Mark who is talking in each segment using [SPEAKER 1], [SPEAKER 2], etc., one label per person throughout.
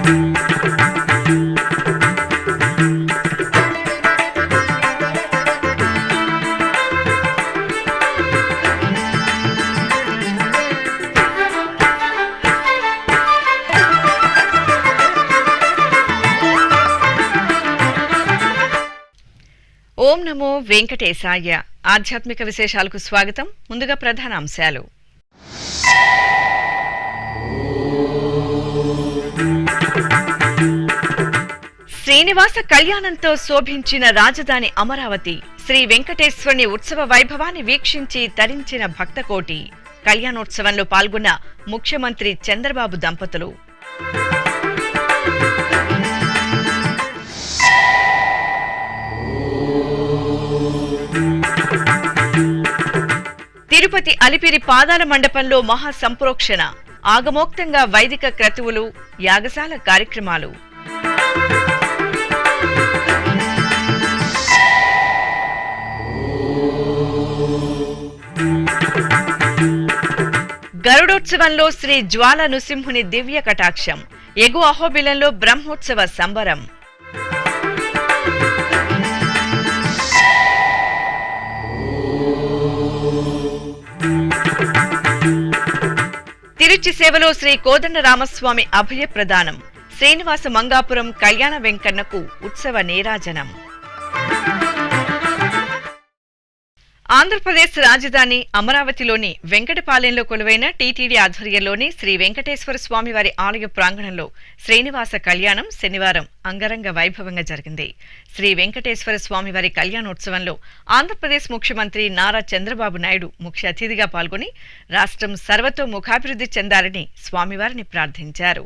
[SPEAKER 1] ఓం నమో వెంకటేశాయ. ఆధ్యాత్మిక విశేషాలకు స్వాగతం. ముందుగా ప్రధాన అంశాలు. శ్రీనివాస కళ్యాణంతో శోభించిన రాజధాని అమరావతి. శ్రీ వెంకటేశ్వరుని ఉత్సవ వైభవాన్ని వీక్షించి తరించిన భక్తకోటి. కళ్యాణోత్సవంలో పాల్గొన్న ముఖ్యమంత్రి చంద్రబాబు దంపతులు. తిరుపతి అలిపిరి పాదాల మండపంలో మహాసంప్రోక్షణ. ఆగమోక్తంగా వైదిక క్రతువులు, యాగశాల కార్యక్రమాలు. గరుడోత్సవంలో శ్రీ జ్వాల నృసింహుని దివ్య కటాక్షం. ఎగువ అహోబిలంలో బ్రహ్మోత్సవ సంబరం. తిరుచి సేవలో శ్రీ కోదండరామస్వామి అభయ ప్రదానం. శ్రీనివాస మంగాపురం కళ్యాణ వెంకన్నకు ఉత్సవ నీరాజనం. ఆంధ్రప్రదేశ్ రాజధాని అమరావతిలోని వెంకటపాలెంలో కొలువైన టీటీడీ ఆధ్వర్యంలోని శ్రీ వెంకటేశ్వర స్వామివారి ఆలయ ప్రాంగణంలో శ్రీనివాస కళ్యాణం శనివారం అంగరంగ వైభవంగా జరిగింది. శ్రీ వెంకటేశ్వర స్వామివారి కళ్యాణోత్సవంలో ఆంధ్రప్రదేశ్ ముఖ్యమంత్రి నారా చంద్రబాబు నాయుడు ముఖ్య అతిథిగా పాల్గొని రాష్ట్రం సర్వతోముఖాభివృద్ధి చెందాలని స్వామివారిని ప్రార్థించారు.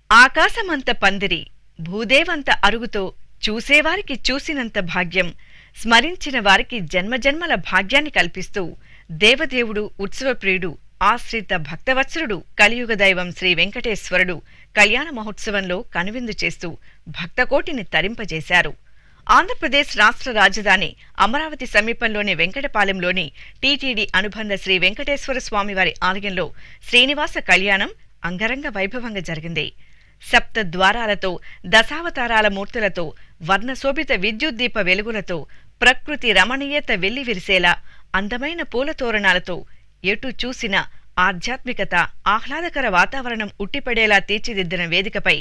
[SPEAKER 1] ఆకాశమంత పందిరి, భూదేవంత అరుగుతో చూసేవారికి చూసినంత భాగ్యం, స్మరించిన వారికి జన్మజన్మల భాగ్యాన్ని కల్పిస్తూ దేవదేవుడు, ఉత్సవప్రియుడు, ఆశ్రిత భక్తవత్సరుడు, కలియుగ దైవం శ్రీ వెంకటేశ్వరుడు కళ్యాణ మహోత్సవంలో కనువిందు చేస్తూ భక్తకోటిని తరింపజేశారు. ఆంధ్రప్రదేశ్ రాష్ట్ర రాజధాని అమరావతి సమీపంలోని వెంకటపాలెంలోని టీటీడీ అనుబంధ శ్రీ వెంకటేశ్వర స్వామివారి ఆలయంలో శ్రీనివాస కళ్యాణం అంగరంగ వైభవంగా జరిగింది. సప్త ద్వారాలతో, దశావతారాల మూర్తులతో, వర్ణశోభిత విద్యుద్దీప వెలుగులతో, ప్రకృతి రమణీయత వెల్లివిరిసేలా అందమైన పూల తోరణాలతో, ఎటు చూసినా ఆధ్యాత్మికత, ఆహ్లాదకర వాతావరణం ఉట్టిపడేలా తీర్చిదిద్దిన వేదికపై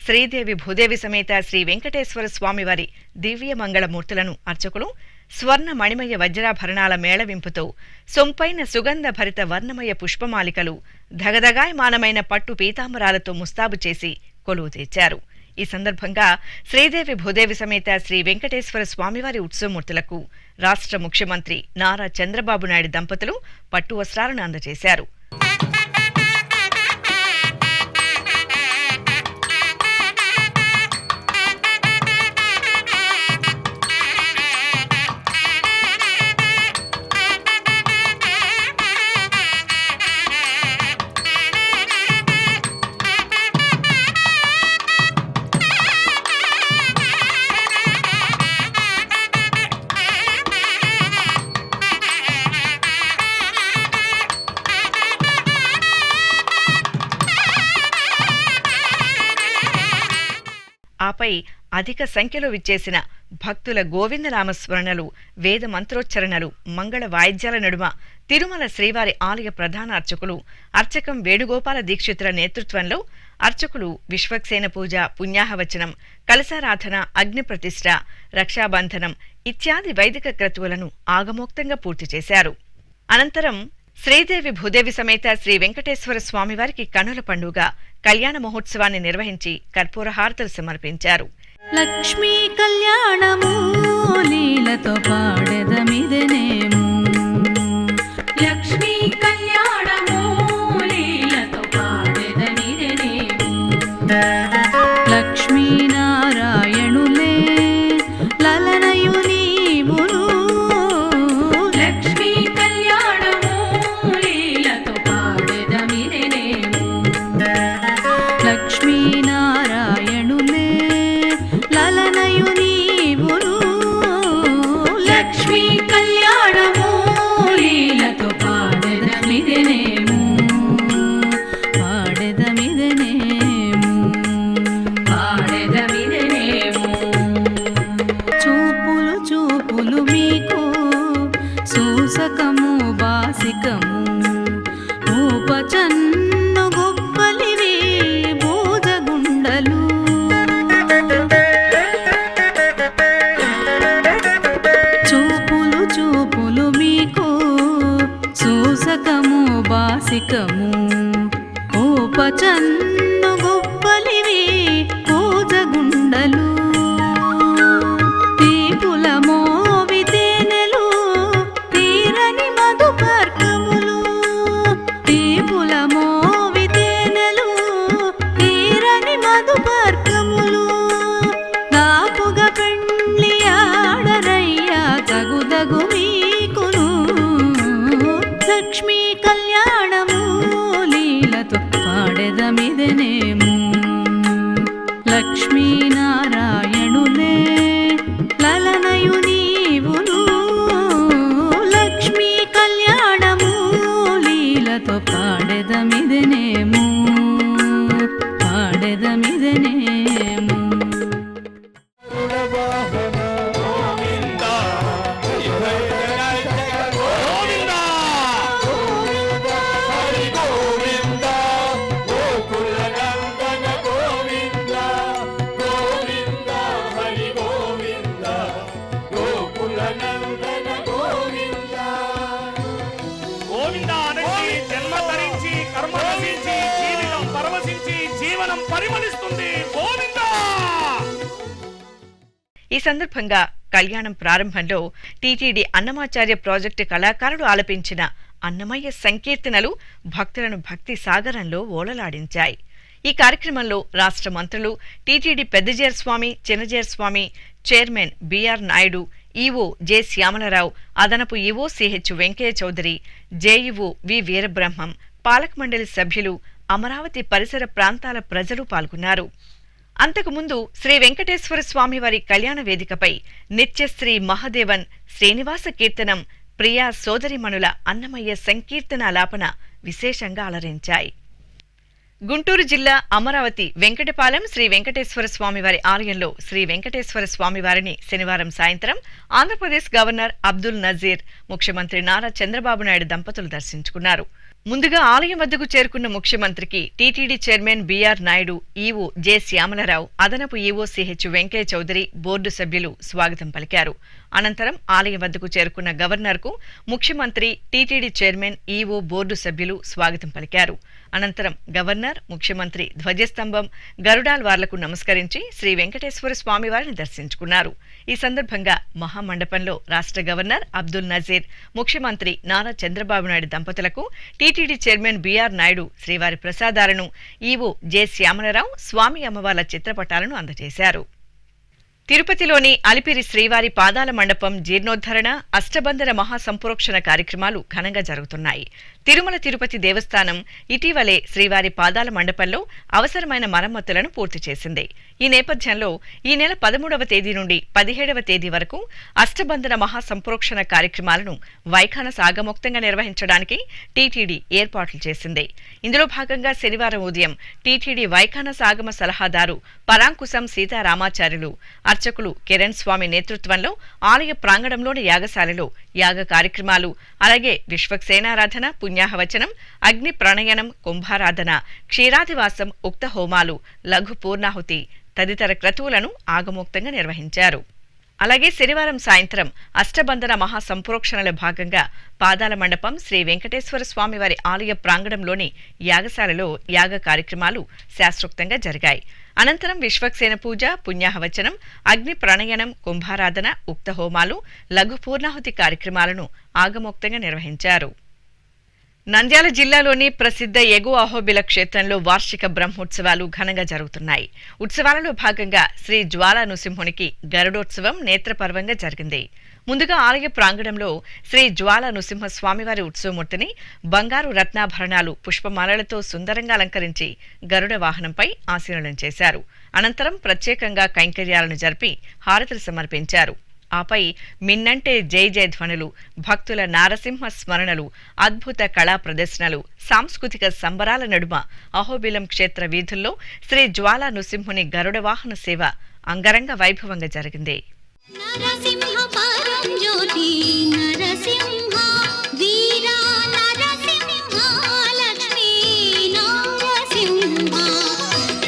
[SPEAKER 1] శ్రీదేవి భూదేవి సమేత శ్రీ వెంకటేశ్వర స్వామివారి దివ్య మంగళమూర్తులను అర్చకులు స్వర్ణ మణిమయ వజ్రాభరణాల మేళవింపుతో, సొంపైన సుగంధ భరిత వర్ణమయ పుష్పమాలికలు, ధగధగాయమానమైన పట్టు పీతాంబరాలతో ముస్తాబు చేసి కొలువు తీర్చారు. ఈ సందర్భంగా శ్రీదేవి భూదేవి సమేత శ్రీ వెంకటేశ్వర స్వామివారి ఉత్సవమూర్తులకు రాష్ట్ర ముఖ్యమంత్రి నారా చంద్రబాబు నాయుడు దంపతులు పట్టు వస్త్రాలను అందజేశారు. ఆపై అధిక సంఖ్యలో విచ్చేసిన భక్తుల గోవిందనామస్మరణలు, వేద మంత్రోచ్చరణలు, మంగళ వాయిద్యాల నడుమ తిరుమల శ్రీవారి ఆలయ ప్రధాన అర్చకులు అర్చకం వేణుగోపాల దీక్షితుల నేతృత్వంలో అర్చకులు విశ్వక్సేన పూజ, పుణ్యాహవచనం, కలశారాధన, అగ్నిప్రతిష్ఠ, రక్షాబంధనం ఇత్యాది వైదిక క్రతువులను ఆగమోక్తంగా పూర్తి చేశారు. అనంతరం శ్రీదేవి భూదేవి సమేత శ్రీ వెంకటేశ్వర స్వామివారికి కన్నుల పండుగ కళ్యాణ మహోత్సవాన్ని నిర్వహించి కర్పూర హారతులు సమర్పించారు.
[SPEAKER 2] లక్ష్మీ కళ్యాణము లీలతో పాడెదమిదెనేము, లక్ష్మీ కళ్యాణము లీలతో పాడెదమిదెనేము, లక్ష్మీనారాయణులే లలనయు నీవును, లక్ష్మీ కళ్యాణము లీలతో పాడెదమిదెనేము, లక్ష్మీనారాయణులే లలనయు నీవును, లక్ష్మీ కళ్యాణము లీలతో పాడెదమిదెనేము, పాడెదమిదెనేము, పాడదమిదనేము
[SPEAKER 1] ఈ సందర్భంగా కళ్యాణం ప్రారంభంలో టీటీడీ అన్నమాచార్య ప్రాజెక్టు కళాకారులు ఆలపించిన అన్నమయ్య సంకీర్తనలు భక్తులను భక్తి సాగరంలో ఓలలాడించాయి. ఈ కార్యక్రమంలో రాష్ట్ర మంత్రులు TTD Peddajeeyar Swamy, Chinnajeeyar Swamy, chairman BR Naidu, EO J Syamala Rao, అదనపు EO CH Venkaiah Chowdary, JEO V Veerabrahmam, పాలక మండలి సభ్యులు, అమరావతి పరిసర ప్రాంతాల ప్రజలు పాల్గొన్నారు. అంతకుముందు శ్రీ వెంకటేశ్వర స్వామివారి కళ్యాణ వేదికపై నిత్యశ్రీ మహదేవన్, శ్రీనివాస కీర్తనం, ప్రియా సోదరిమణుల అన్నమయ్య సంకీర్తనాలాపన విశేషంగా అలరించాయి. గుంటూరు జిల్లా అమరావతి వెంకటపాలెం శ్రీ వెంకటేశ్వర స్వామివారి ఆలయంలో శ్రీ వెంకటేశ్వర స్వామివారిని శనివారం సాయంత్రం ఆంధ్రప్రదేశ్ గవర్నర్ అబ్దుల్ నజీర్, ముఖ్యమంత్రి నారా చంద్రబాబు నాయుడు దంపతులు దర్శించుకున్నారు. ముందుగా ఆలయం వద్దకు చేరుకున్న ముఖ్యమంత్రికి TTD chairman BR Naidu, EO J Syamala Rao, అదనపు EO CH Venkaiah Chowdary, board సభ్యులు స్వాగతం పలికారు. అనంతరం ఆలయం వద్దకు చేరుకున్న గవర్నర్కు ముఖ్యమంత్రి, టీటీడీ చైర్మన్, ఈవో, బోర్డు సభ్యులు స్వాగతం పలికారు. అనంతరం గవర్నర్, ముఖ్యమంత్రి ధ్వజస్తంభం, గరుడాల్వార్లకు నమస్కరించి శ్రీ వెంకటేశ్వర స్వామివారిని దర్శించుకున్నారు. ఈ సందర్భంగా మహామండపంలో రాష్ట్ర గవర్నర్ అబ్దుల్ నజీర్, ముఖ్యమంత్రి నారా చంద్రబాబు నాయుడు దంపతులకు టీటీడీ చైర్మన్ బిఆర్ నాయుడు శ్రీవారి ప్రసాదాలను, ఈవో జె శ్యామలరావు, స్వామి అమ్మవార్ల చిత్రపటాలను అందజేశారు. తిరుపతిలోని అలిపిరి శ్రీవారి పాదాల మండపం జీర్ణోద్ధరణ, అష్టబంధన మహాసంప్రోక్షణ కార్యక్రమాలు ఘనంగా జరుగుతున్నాయి. తిరుమల తిరుపతి దేవస్థానం ఇటీవలే శ్రీవారి పాదాల మండపంలో అవసరమైన మరమ్మతులను పూర్తి చేసింది. ఈ నేపథ్యంలో ఈ నెల 13వ తేదీ నుండి 17వ తేదీ వరకు అష్టబంధన మహాసంప్రోక్షణ కార్యక్రమాలను వైఖానస ఆగమోక్తంగా నిర్వహించడానికి టీటీడీ ఏర్పాట్లు చేసింది. ఇందులో భాగంగా శనివారం ఉదయం టీటీడీ వైఖానస ఆగమ సలహాదారు పరాంకుశం సీతారామాచార్యులు, అర్చకులు కిరణ్ స్వామి నేతృత్వంలో ఆలయ ప్రాంగణంలోని యాగశాలలో యాగ కార్యక్రమాలు, అలాగే విశ్వక్సేనారాధన, పుణ్యాహవచనం, అగ్ని ప్రణయనం, కుంభారాధన, క్షీరాదివాసం, ఉక్త హోమాలు, లఘు పూర్ణాహుతి తదితర క్రతువులను ఆగమోక్తంగా నిర్వహించారు. అలాగే శనివారం సాయంత్రం అష్టబంధన మహాసంప్రోక్షణలో భాగంగా పాదాల మండపం శ్రీ వెంకటేశ్వర స్వామివారి ఆలయ ప్రాంగణంలోని యాగశాలలో యాగ కార్యక్రమాలు శాస్త్రోక్తంగా జరిగాయి. అనంతరం విశ్వక్సేన పూజ, పుణ్యాహవచనం, అగ్ని ప్రణయనం, కుంభారాధన, ఉక్త హోమాలు, లఘు పూర్ణాహుతి కార్యక్రమాలను ఆగమోక్తంగా నిర్వహించారు. నంద్యాల జిల్లాలోని ప్రసిద్ధ ఎగువ అహోబిల క్షేత్రంలో వార్షిక బ్రహ్మోత్సవాలు ఘనంగా జరుగుతున్నాయి. ఉత్సవాలలో భాగంగా శ్రీ జ్వాలా నృసింహునికి గరుడోత్సవం నేత్రపర్వంగా జరిగింది. ముందుగా ఆలయ ప్రాంగణంలో శ్రీ జ్వాలా నృసింహ స్వామివారి ఉత్సవమూర్తిని బంగారు రత్నాభరణాలు, పుష్పమాలలతో సుందరంగా అలంకరించి గరుడ వాహనంపై ఆసీనులను చేశారు. అనంతరం ప్రత్యేకంగా కైంకర్యాలను జరిపి హారతులు సమర్పించారు. ఆపై మిన్నంటే జై జయ ధ్వనులు, భక్తుల నారసింహ స్మరణలు, అద్భుత కళా ప్రదర్శనలు, సాంస్కృతిక సంబరాల నడుమ అహోబిలం క్షేత్ర వీధుల్లో శ్రీ జ్వాలా నృసింహుని గరుడ వాహన సేవ అంగరంగ వైభవంగా జరిగింది.
[SPEAKER 3] నరసింహ పరం జ్యోతి నరసింహ వీరా నరసింహ లక్ష్మీ నరసింహ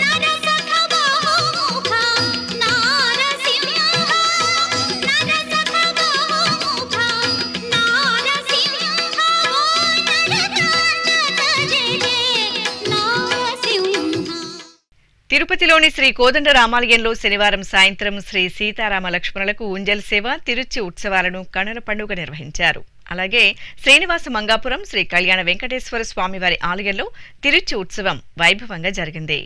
[SPEAKER 3] నరసఖ బహుముఖ నరసింహ నరసఖ బహుముఖ నరసింహ నరకాంత జయ జయ నరసింహ.
[SPEAKER 1] తిరుపతిలోని శ్రీ కోదండ రామాలయంలో శనివారం సాయంత్రం శ్రీ సీతారామ లక్ష్మణులకు ఉంజల్ సేవ, తిరుచి ఉత్సవాలను కనుల పండుగ నిర్వహించారు. అలాగే శ్రీనివాస మంగాపురం శ్రీ కళ్యాణ వెంకటేశ్వర స్వామివారి ఆలయంలో తిరుచి ఉత్సవం వైభవంగా జరిగింది.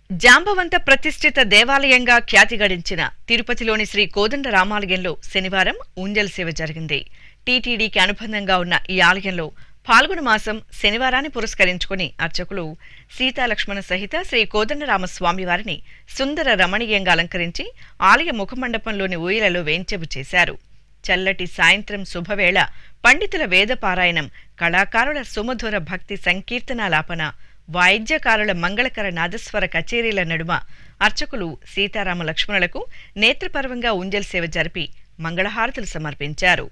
[SPEAKER 1] జాంబవంత ప్రతిష్ఠిత దేవాలయంగా ఖ్యాతి గడించిన తిరుపతిలోని శ్రీ కోదండ రామాలయంలో శనివారం ఉంజల్ సేవ జరిగింది. టీటీడీకి అనుబంధంగా ఉన్న ఈ ఆలయంలో పాల్గొన మాసం శనివారాన్ని పురస్కరించుకుని అర్చకులు సీతాలక్ష్మణ సహిత శ్రీ కోదండరామస్వామి వారిని సుందర రమణీయంగా అలంకరించి ఆలయ ముఖమండపంలోని ఊయలలో వేంచెపు చేశారు. చల్లటి సాయంత్రం శుభవేళ పండితుల వేదపారాయణం, కళాకారుల సుమధుర భక్తి సంకీర్తనాలాపన, వాయిద్యకారుల మంగళకర నాదస్వర కచేరీల నడుమ అర్చకులు సీతారామ లక్ష్మణులకు నేత్రపర్వంగా ఉంజల్ సేవ జరిపి మంగళహారతులు సమర్పించారు.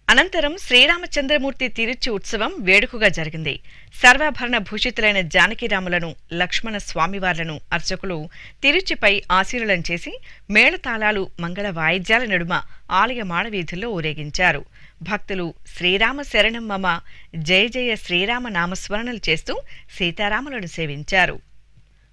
[SPEAKER 1] అనంతరం శ్రీరామచంద్రమూర్తి తిరుచి ఉత్సవం వేడుకగా జరిగింది. సర్వాభరణ భూషితులైన జానకీరాములను, లక్ష్మణ స్వామివార్లను అర్చకులు తిరుచిపై ఆశీనులను చేసి మేళతాళాలు, మంగళ వాయిద్యాల నడుమ ఆలయ మాడవీధుల్లో ఊరేగించారు. భక్తులు శ్రీరామ శరణం మమ, జయ జయ శ్రీరామ నామస్మరణలు చేస్తూ సీతారాములను సేవించారు.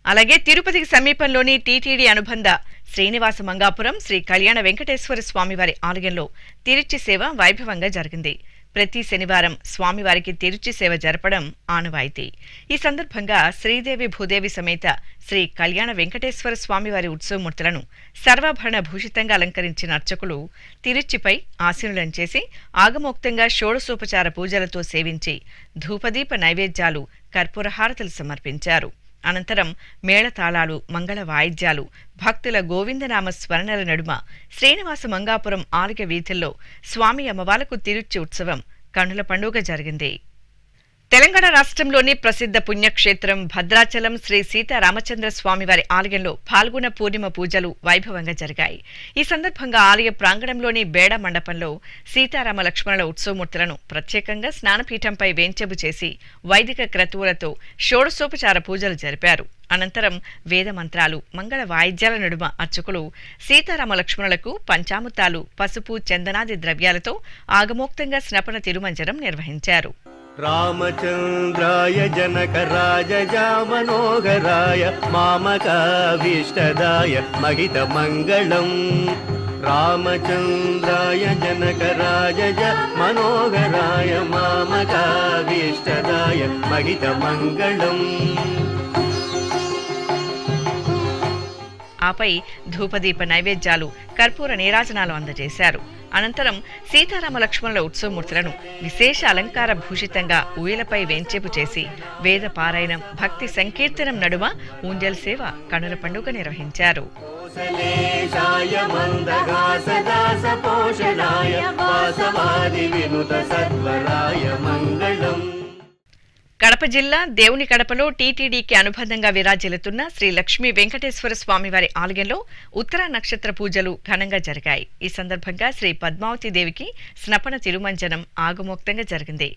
[SPEAKER 1] అలాగే తిరుపతికి సమీపంలోని టీటీడీ అనుబంధ శ్రీనివాస మంగాపురం శ్రీ కళ్యాణ వెంకటేశ్వర స్వామివారి ఆలయంలో తిరుచి సేవ వైభవంగా జరిగింది. ప్రతి శనివారం స్వామివారికి తిరుచి సేవ జరపడం ఆనవాయితీ. ఈ సందర్భంగా శ్రీదేవి భూదేవి సమేత శ్రీ కళ్యాణ వెంకటేశ్వర స్వామివారి ఉత్సవమూర్తులను సర్వాభరణ భూషితంగా అలంకరించిన అర్చకులు తిరుచిపై ఆశీనులను చేసి ఆగమోక్తంగా షోడశోపచార పూజలతో సేవించి ధూపదీప నైవేద్యాలు, కర్పూరహారతులు సమర్పించారు. అనంతరం మేళతాళాలు, మంగళ వాయిద్యాలు, భక్తుల గోవిందనామ స్మరణల నడుమ శ్రీనివాస మంగాపురం ఆలయ వీధుల్లో స్వామి అమ్మవార్లకు తిరుచి ఉత్సవం కన్నుల పండుగ జరిగింది. తెలంగాణ రాష్ట్రంలోని ప్రసిద్ధ పుణ్యక్షేత్రం భద్రాచలం శ్రీ సీతారామచంద్ర స్వామివారి ఆలయంలో పాల్గొన పూర్ణిమ పూజలు వైభవంగా జరిగాయి. ఈ సందర్భంగా ఆలయ ప్రాంగణంలోని బేడ మండపంలో సీతారామ లక్ష్మణుల ఉత్సవమూర్తులను ప్రత్యేకంగా స్నానపీఠంపై వేంచెబు చేసి వైదిక క్రతువులతో షోడశోపచార పూజలు జరిపారు. అనంతరం వేద మంత్రాలు, మంగళ వాయిద్యాల నడుమ అర్చకులు సీతారామ లక్ష్మణులకు పంచామృతాలు, పసుపు, చందనాది ద్రవ్యాలతో ఆగమోక్తంగా స్నపన తిరుమంజనం నిర్వహించారు.
[SPEAKER 4] రామచంద్రాయ జనకరాజజా మనోహరాయ మామకాభీష్టదాయ మహిత మంగళం. రామచంద్రాయ జనకరాజజ మనోహరాయ మామకాభీష్టదాయ మహిత మంగళం.
[SPEAKER 1] ఆపై ధూపదీప నైవేద్యాలు, కర్పూర నీరాజనాలు అందజేశారు. అనంతరం సీతారామ లక్ష్మణుల ఉత్సవమూర్తులను విశేష అలంకార భూషితంగా ఊయలపై వేంచేపు చేసి వేద పారాయణం, భక్తి సంకీర్తనం నడుమ ఊంజల్ సేవ కనుల పండుగ నిర్వహించారు. కడప జిల్లా దేవుని కడపలో టీటీడీకి అనుబంధంగా విరాజిల్లుతున్న శ్రీ లక్ష్మీ వెంకటేశ్వర స్వామివారి ఆలయంలో ఉత్తర నక్షత్ర పూజలు ఘనంగా జరిగాయి. ఈ సందర్భంగా శ్రీ పద్మావతి దేవికి స్నపన తిరుమంజనం ఆగమోక్తంగా జరిగింది.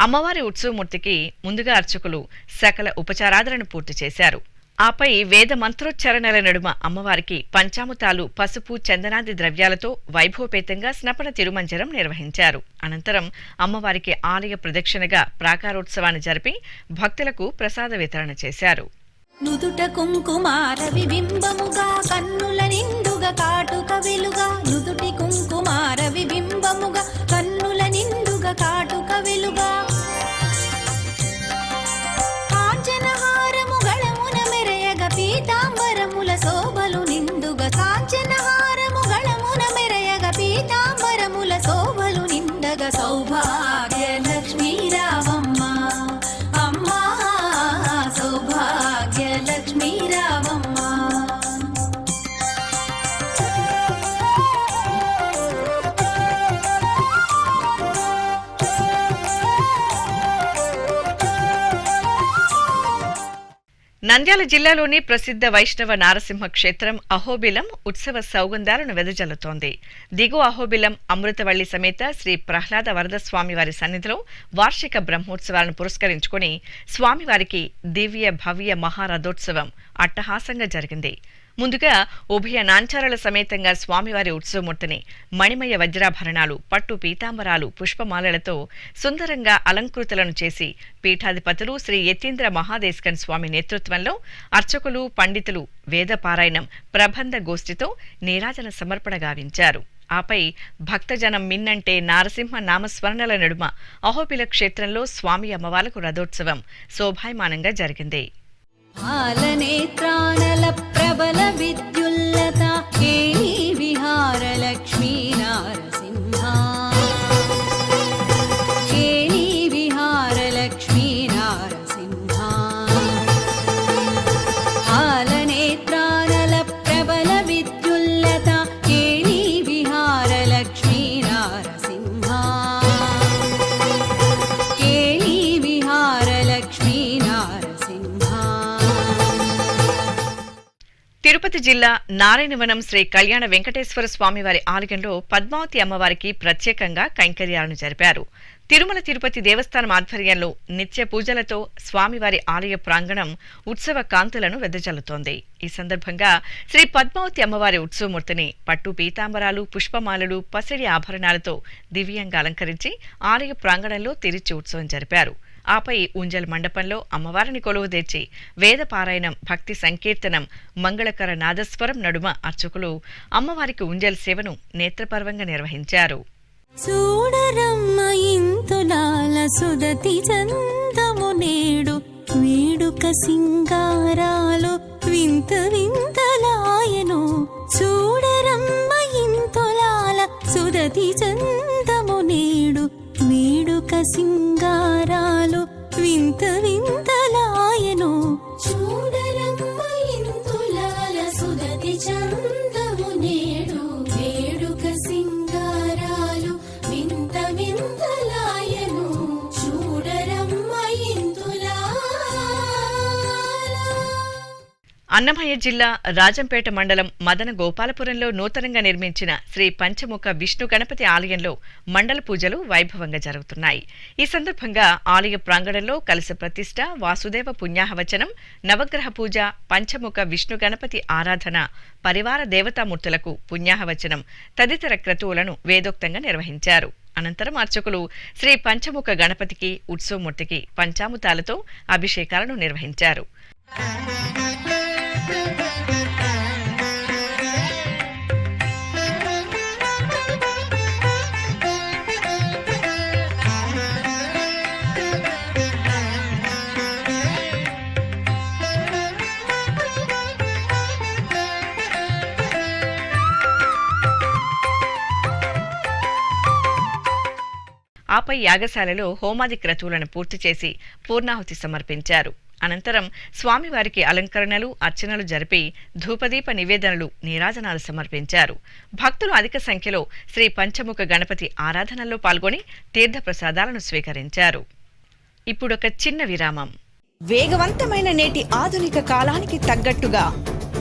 [SPEAKER 1] అమ్మవారి ఉత్సవమూర్తికి ముందుగా అర్చకులు సకల ఉపచారాదులను పూర్తి చేశారు. ఆపై వేద మంత్రోచ్చారణల నడుమ అమ్మవారికి పంచామృతాలు, పసుపు, చందనాది ద్రవ్యాలతో వైభవపేతంగా స్నపన తిరుమంజనం నిర్వహించారు. అనంతరం అమ్మవారికి ఆలయ ప్రదక్షిణగా ప్రాకారోత్సవాన్ని జరిపి భక్తులకు ప్రసాద వితరణ చేశారు.
[SPEAKER 2] నుదుట కుంకుమార విబింబముగా కన్నుల నిండుగా కాటుక వెలుగా, నుదుటి కుంకుమార విబింబముగా కన్నుల నిండుగా కాటుక వెలుగా, పీతాంబరముల శోభలు నిండుగా, కాంచనహారము గళమున మెరయగ పీతాంబరముల శోభలు నిండగా, సౌభాగ్య లక్ష్మీ రావమ్మ అమ్మా, సౌభాగ్య లక్ష్మీ రావమ్మ.
[SPEAKER 1] నంద్యాల జిల్లాలోని ప్రసిద్ధ వైష్ణవ నారసింహ క్షేత్రం అహోబిలం ఉత్సవ సౌగంధాలను వెదజల్లుతోంది. దిగువ అహోబిలం అమృతవల్లి సమేత శ్రీ ప్రహ్లాద వరద స్వామివారి సన్నిధిలో వార్షిక బ్రహ్మోత్సవాలను పురస్కరించుకుని స్వామివారికి దివ్య భవ్య మహారథోత్సవం అట్టహాసంగా జరిగింది. ముందుగా ఉభయ నాంచారల సమేతంగా స్వామివారి ఉత్సవమూర్తిని మణిమయ వజ్రాభరణాలు, పట్టు పీతాంబరాలు, పుష్పమాలలతో సుందరంగా అలంకృతులను చేసి పీఠాధిపతులు శ్రీ యతీంద్ర మహాదేశకన్ స్వామి నేతృత్వంలో అర్చకులు, పండితులు వేదపారాయణం, ప్రబంధ గోష్ఠితో నీరాజన సమర్పణ గావించారు. ఆపై భక్తజనం మిన్నంటే నారసింహ నామస్మరణల నడుమ అహోబిల క్షేత్రంలో స్వామి అమ్మవార్లకు రథోత్సవం శోభాయమానంగా జరిగింది.
[SPEAKER 2] ఆలనేత్రానల ప్రబల విద్యుల్లత కేళీ విహార లక్ష్మీ నారసింహ, కేళీ విహార లక్ష్మీ నారసింహ, ఆలనేత్రానల ప్రబల విద్యుల్లత కేళీ విహార లక్ష్మీ నారసింహ, కేళీ విహార లక్ష్మీ నారసింహ.
[SPEAKER 1] తిరుపతి జిల్లా నారాయణవనం శ్రీ కళ్యాణ వెంకటేశ్వర స్వామివారి ఆలయంలో పద్మావతి అమ్మవారికి ప్రత్యేకంగా కైంకర్యాలను జరిపారు. తిరుమల తిరుపతి దేవస్థానం ఆధ్వర్యంలో నిత్య పూజలతో స్వామివారి ఆలయ ప్రాంగణం ఉత్సవ కాంతులను వెదజల్లుతోంది. ఈ సందర్భంగా శ్రీ పద్మావతి అమ్మవారి ఉత్సవమూర్తిని పట్టు పీతాంబరాలు, పుష్పమాలలు, పసిడి ఆభరణాలతో దివ్యంగా అలంకరించి ఆలయ ప్రాంగణంలో తిరిచి ఉత్సవం జరిపారు. ఆపై ఊంజల్ మండపంలో అమ్మవారిని కొలువుదీర్చి వేదపారాయణం, భక్తి సంకీర్తనం, మంగళకర నాదస్వరం నడుమ అర్చకులు అమ్మవారికి ఊంజల్ సేవను నేత్రపర్వంగా నిర్వహించారు.
[SPEAKER 2] చూడరమ్మ ఇంతులాల సుదతి చందము నేడు వేడుక సింగారాలు వింత వింతలాయను. చూడరమ్మ ఇంతులాల సుదతి చందము నేడు వేడుక సింగారాలు వింత వింతలాయను. చూడరమ్మ ఇంతులాల సుదతి చందము నేడు వేడుక సింగారాలు వింత వింతలాయను. చూడరమ్మ ఇంతులాల.
[SPEAKER 1] అన్నమయ్య జిల్లా రాజంపేట మండలం మదన గోపాలపురంలో నూతనంగా నిర్మించిన శ్రీ పంచముఖ విష్ణు గణపతి ఆలయంలో మండల పూజలు వైభవంగా జరుగుతున్నాయి. ఈ సందర్భంగా ఆలయ ప్రాంగణంలో కలశ ప్రతిష్ఠ, వాసుదేవ పుణ్యాహవచనం, నవగ్రహ పూజ, పంచముఖ విష్ణు గణపతి ఆరాధన, పరివార దేవతామూర్తులకు పుణ్యాహవచనం తదితర క్రతువులను వేదోక్తంగా నిర్వహించారు. అనంతరం అర్చకులు శ్రీ పంచముఖ గణపతికి, ఉత్సవమూర్తికి పంచామృతాలతో అభిషేకాలను నిర్వహించారు. ఆపై యాగశాలలో హోమాది క్రతువులను పూర్తి చేసి పూర్ణాహుతి సమర్పించారు. అనంతరం స్వామివారికి అలంకరణలు, అర్చనలు జరిపి ధూపదీప నివేదనలు, నీరాజనాలు సమర్పించారు. భక్తులు అధిక సంఖ్యలో శ్రీ పంచముఖ గణపతి ఆరాధనలో పాల్గొని తీర్థప్రసాదాలను స్వీకరించారు. ఇప్పుడొక చిన్న విరామం.
[SPEAKER 5] వేగవంతమైన నేటి ఆధునిక కాలానికి తగ్గట్టుగా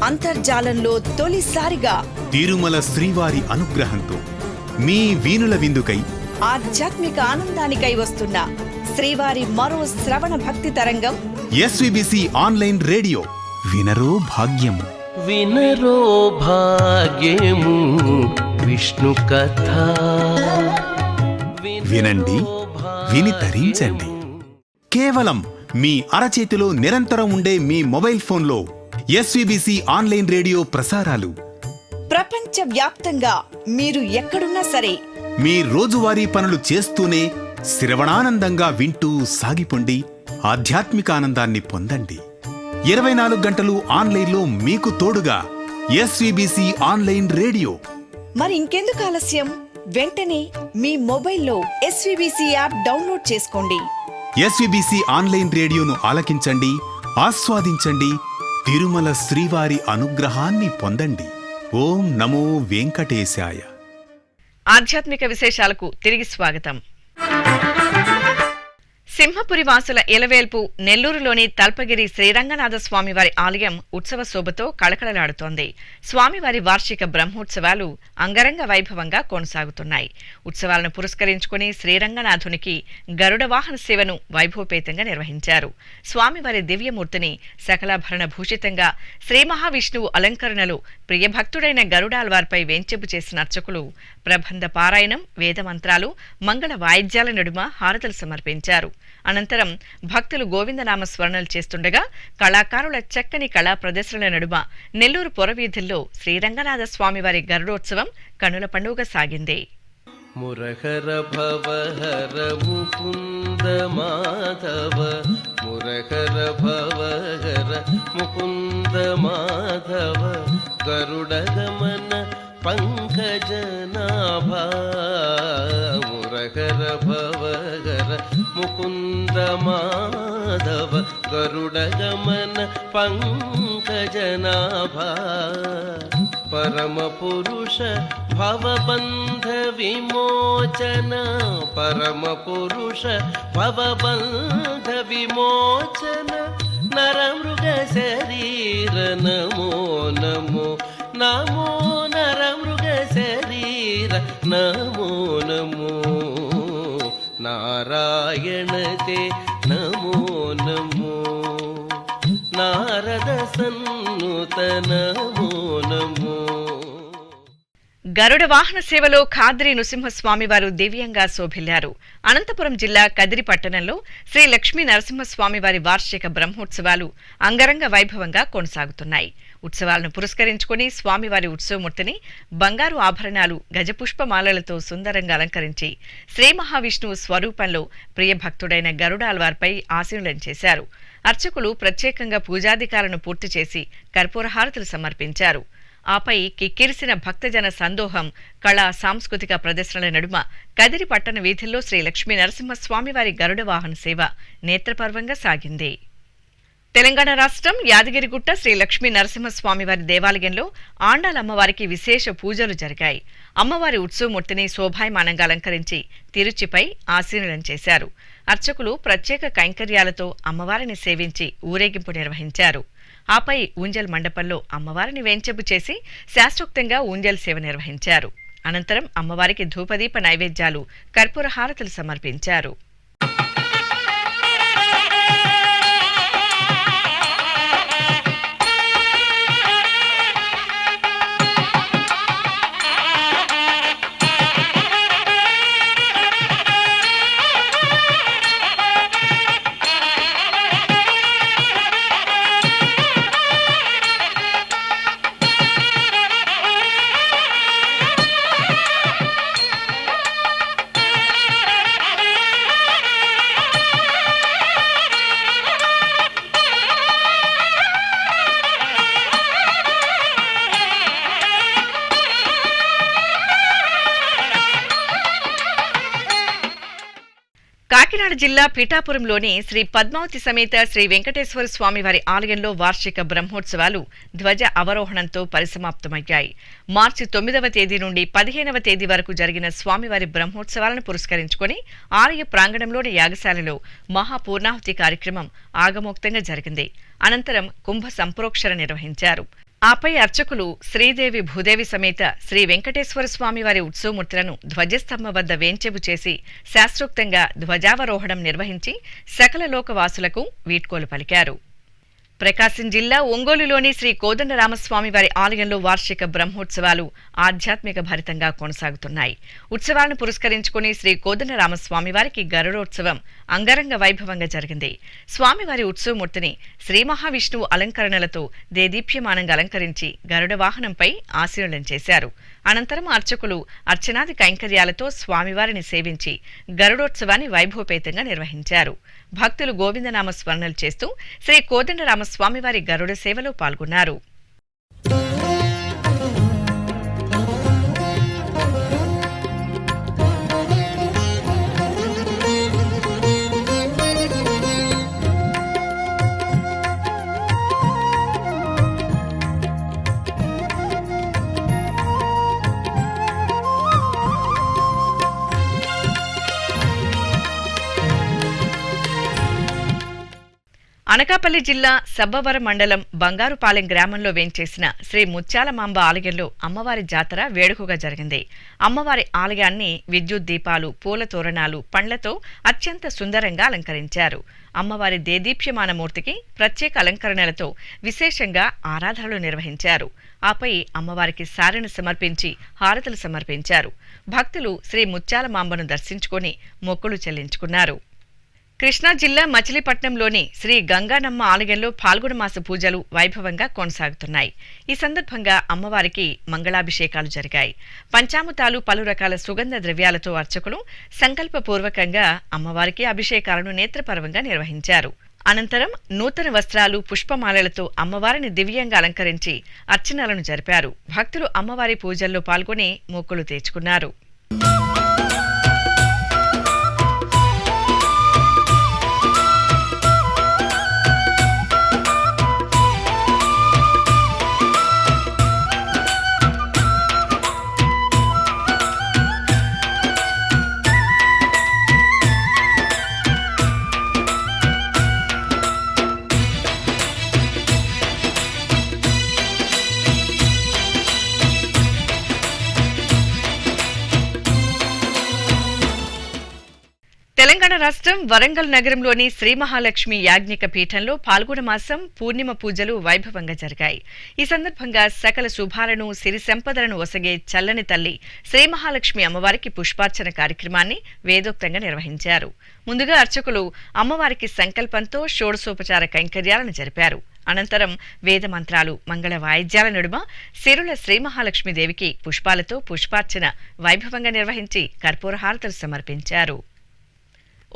[SPEAKER 5] అంతర్జాలంలో తొలిసారిగా
[SPEAKER 6] తిరుమల శ్రీవారి అనుగ్రహంతో మీ వీణుల విందుకై
[SPEAKER 5] ఆధ్యాత్మిక ఆనందానికై వస్తున్న శ్రీవారి మరో శ్రవణ భక్తి తరంగం
[SPEAKER 6] ఎస్వీబీసీ ఆన్లైన్ రేడియో. వినరో భాగ్యము,
[SPEAKER 7] వినరో భాగ్యము విష్ణు కథ.
[SPEAKER 6] వినండి, విని తరించండి. కేవలం మీ అరచేతిలో నిరంతరం ఉండే మీ మొబైల్ ఫోన్లో ఎస్వీబీసీ ఆన్లైన్ రేడియో ప్రసారాలు
[SPEAKER 5] ప్రపంచ వ్యాప్తంగా మీరు ఎక్కడున్నా సరే
[SPEAKER 6] మీ రోజువారీ పనులు చేస్తూనే శ్రవణానందంగా వింటూ సాగిపోండి, ఆధ్యాత్మిక ఆనందాన్ని పొందండి. 24 గంటలు ఆన్లైన్లో మీకు తోడుగా ఎస్వీబీసీ ఆన్లైన్ రేడియో.
[SPEAKER 5] మరి ఇంకెందుకు ఆలస్యం? వెంటనే మీ మొబైల్లో ఎస్వీబీసీ యాప్ డౌన్లోడ్ చేసుకోండి.
[SPEAKER 6] ఎస్వీబీసీ ఆన్లైన్ రేడియోను ఆలకించండి, ఆస్వాదించండి, తిరుమల శ్రీవారి అనుగ్రహాన్ని పొందండి. ఓం నమో వెంకటేశాయ.
[SPEAKER 1] ఆధ్యాత్మిక విశేషాలకు తిరిగి స్వాగతం. సింహపురి వాసుల ఇలవేల్పు నెల్లూరులోని తల్పగిరి శ్రీరంగనాథ స్వామివారి ఆలయం ఉత్సవ శోభతో కళకళలాడుతోంది. స్వామివారి వార్షిక బ్రహ్మోత్సవాలు అంగరంగ వైభవంగా కొనసాగుతున్నాయి. ఉత్సవాలను పురస్కరించుకుని శ్రీరంగనాథునికి గరుడ వాహన సేవను వైభవపేతంగా నిర్వహించారు. స్వామివారి దివ్యమూర్తిని సకలాభరణ భూషితంగా శ్రీ మహావిష్ణువు అలంకరణలో ప్రియభక్తుడైన గరుడాల్వార్పై వేంచెపు చేసిన అర్చకులు ప్రబంధ పారాయణం, వేదమంత్రాలు, మంగళ వాయిద్యాల నడుమ హారతలు సమర్పించారు. అనంతరం భక్తులు గోవిందనామ స్మరణలు చేస్తుండగా కళాకారుల చక్కని కళా ప్రదర్శనల నడుమ నెల్లూరు పొరవీధుల్లో శ్రీరంగనాథ స్వామివారి గరుడోత్సవం కనుల పండుగ సాగింది.
[SPEAKER 7] మురహర భవహర ముకుంద మాధవ, మురహర భవహర ముకుంద మాధవ, గరుడ గమన పంకజనాభ, మురహర భవహర ముకుంద మాధవ, గరుడ గమన పంకజనాభ, పరమ పురుష భవబంధ విమోచన, పరమ పురుష భవబంధ విమోచన, నరమృగ శరీర నమో నమో నమో నరమృగ శరీర నమో నమో నారాయణ తే నమో నమో నారద సన్నుత నమో నమో.
[SPEAKER 1] గరుడ వాహన సేవలో ఖాద్రి నృసింహస్వామి వారు దివ్యంగా శోభిల్లారు. అనంతపురం జిల్లా కదిరి పట్టణంలో శ్రీ లక్ష్మీ నరసింహస్వామి వారి వార్షిక బ్రహ్మోత్సవాలు అంగరంగ వైభవంగా కొనసాగుతున్నాయి. ఉత్సవాలను పురస్కరించుకుని స్వామివారి ఉత్సవమూర్తిని బంగారు ఆభరణాలు, గజపుష్పమాలలతో సుందరంగా అలంకరించి శ్రీ మహావిష్ణువు స్వరూపంలో ప్రియభక్తుడైన గరుడాల్వార్పై ఆసీనులను చేశారు. అర్చకులు ప్రత్యేకంగా పూజాధికాలను పూర్తి చేసి కర్పూరహారతులు సమర్పించారు. ఆపై కిక్కిరిసిన భక్తజన సందోహం, కళా సాంస్కృతిక ప్రదర్శనల నడుమ కదిరి పట్టణ వీధుల్లో శ్రీ లక్ష్మీ నరసింహస్వామివారి గరుడ వాహన సేవ నేత్రపర్వంగా సాగింది. తెలంగాణ రాష్ట్రం యాదగిరిగుట్ట శ్రీ లక్ష్మీ నరసింహస్వామివారి దేవాలయంలో ఆండాల అమ్మవారికి విశేష పూజలు జరిగాయి. అమ్మవారి ఉత్సవమూర్తిని శోభాయమానంగా అలంకరించి తిరుచిపై ఆసీనులను చేశారు. అర్చకులు ప్రత్యేక కైంకర్యాలతో అమ్మవారిని సేవించి ఊరేగింపు నిర్వహించారు. ఆపై ఊంజల్ మండపంలో అమ్మవారిని వేంచెపు చేసి శాస్త్రోక్తంగా ఊంజల్ సేవ నిర్వహించారు. అనంతరం అమ్మవారికి ధూపదీప నైవేద్యాలు, కర్పూర హారతులు సమర్పించారు. కాకినాడ జిల్లా పిఠాపురంలోని శ్రీ పద్మావతి సమేత శ్రీ వెంకటేశ్వర స్వామివారి ఆలయంలో వార్షిక బ్రహ్మోత్సవాలు ధ్వజ అవరోహణంతో పరిసమాప్తమయ్యాయి. మార్చి 9వ తేదీ నుండి 15వ తేదీ వరకు జరిగిన స్వామివారి బ్రహ్మోత్సవాలను పురస్కరించుకుని ఆలయ ప్రాంగణంలోని యాగశాలలో మహాపూర్ణాహుతి కార్యక్రమం ఆగమోక్తంగా జరిగింది. అనంతరం కుంభ సంప్రోక్షణ నిర్వహించారు. ఆపై అర్చకులు శ్రీదేవి భూదేవి సమేత శ్రీ వెంకటేశ్వర స్వామివారి ఉత్సవమూర్తులను ధ్వజస్తంభం వద్ద వేంచెపు చేసి శాస్త్రోక్తంగా ధ్వజావరోహణం నిర్వహించి సకల లోకవాసులకు వీడ్కోలు పలికారు. ప్రకాశం జిల్లా ఒంగోలులోని శ్రీ కోదండరామస్వామి వారి ఆలయంలో వార్షిక బ్రహ్మోత్సవాలు ఆధ్యాత్మిక భరితంగా కొనసాగుతున్నాయి. ఉత్సవాలను పురస్కరించుకుని శ్రీ కోదండరామస్వామి వారికి గరుడోత్సవం అంగరంగ వైభవంగా జరిగింది. స్వామివారి ఉత్సవమూర్తిని శ్రీ మహావిష్ణువు అలంకరణలతో దేదీప్యమానంగా అలంకరించి గరుడ వాహనంపై ఆసీనులను చేశారు. అనంతరం అర్చకులు అర్చనాది కైంకర్యాలతో స్వామివారిని సేవించి గరుడోత్సవాన్ని వైభవపేతంగా నిర్వహించారు. భక్తులు గోవిందనామ స్మరణలు చేస్తూ శ్రీ కోదండరామస్వామివారి గరుడ సేవలో పాల్గొన్నారు. అనకాపల్లి జిల్లా సబ్బవరం మండలం బంగారుపాలెం గ్రామంలో వేంచేసిన శ్రీ ముత్యాలమాంబ ఆలయంలో అమ్మవారి జాతర వేడుకగా జరిగింది. అమ్మవారి ఆలయాన్ని విద్యుత్ దీపాలు, పూల తోరణాలు, పండ్లతో అత్యంత సుందరంగా అలంకరించారు. అమ్మవారి దేదీప్యమాన మూర్తికి ప్రత్యేక అలంకరణలతో విశేషంగా ఆరాధనలు నిర్వహించారు. ఆపై అమ్మవారికి సారెను సమర్పించి హారతులు సమర్పించారు. భక్తులు శ్రీ ముత్యాలమాంబను దర్శించుకుని మొక్కులు చెల్లించుకున్నారు. కృష్ణా జిల్లా మచిలీపట్నంలోని శ్రీ గంగానమ్మ ఆలయంలో ఫాల్గుణ మాస పూజలు వైభవంగా కొనసాగుతున్నాయి. ఈ సందర్భంగా అమ్మవారికి మంగళాభిషేకాలు జరిగాయి. పంచామృతాలు, పలు రకాల సుగంధ ద్రవ్యాలతో అర్చకులు సంకల్పపూర్వకంగా అమ్మవారికి అభిషేకాలను నేత్రపర్వంగా నిర్వహించారు. అనంతరం నూతన వస్త్రాలు, పుష్పమాలలతో అమ్మవారిని దివ్యంగా అలంకరించి అర్చనలను జరిపారు. భక్తులు అమ్మవారి పూజల్లో పాల్గొని మొక్కులు తీర్చుకున్నారు. రాష్ట్రం వరంగల్ నగరంలోని శ్రీ మహాలక్ష్మి యాజ్ఞిక పీఠంలో పాల్గొన మాసం పూర్ణిమ పూజలు వైభవంగా జరిగాయి. ఈ సందర్భంగా సకల శుభాలను సిరి సంపదలను ఒసగే చల్లని తల్లి శ్రీ మహాలక్ష్మి అమ్మవారికి పుష్పార్చన కార్యక్రమాన్ని వేదోక్తంగా నిర్వహించారు. ముందుగా అర్చకులు అమ్మవారికి సంకల్పంతో షోడశోపచార కైంకర్యాలను జరిపారు. అనంతరం వేద మంత్రాలు, మంగళ వాయిద్యాల నడుమ సిరుల శ్రీ మహాలక్ష్మీదేవికి పుష్పాలతో పుష్పార్చన వైభవంగా నిర్వహించి కర్పూర హారతులు సమర్పించారు.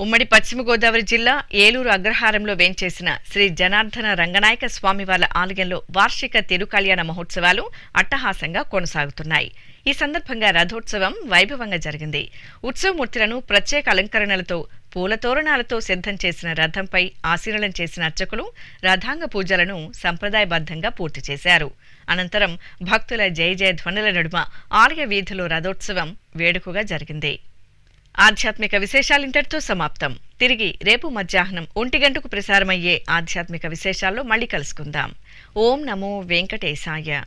[SPEAKER 1] ఉమ్మడి పశ్చిమ గోదావరి జిల్లా ఏలూరు అగ్రహారంలో వేంచేసిన శ్రీ జనార్దన రంగనాయక స్వామివార్ల ఆలయంలో వార్షిక తిరుకళ్యాణ మహోత్సవాలు అట్టహాసంగా కొనసాగుతున్నాయి. ఈ సందర్భంగా రథోత్సవం వైభవంగా జరిగింది. ఉత్సవమూర్తులను ప్రత్యేక అలంకరణలతో, పూల తోరణాలతో సిద్ధం చేసిన రథంపై ఆసీనులను చేసిన అర్చకులు రథాంగ పూజలను సంప్రదాయబద్ధంగా పూర్తి చేశారు. అనంతరం భక్తుల జయ జయ ధ్వనుల నడుమ ఆలయ వీధిలో రథోత్సవం వేడుకగా జరిగింది. ఆధ్యాత్మిక విశేషాలింతటితో సమాప్తం. తిరిగి రేపు మధ్యాహ్నం 1 గంటకు ప్రసారమయ్యే ఆధ్యాత్మిక విశేషాల్లో మళ్ళీ కలుసుకుందాం. ఓం నమో వెంకటేశాయ.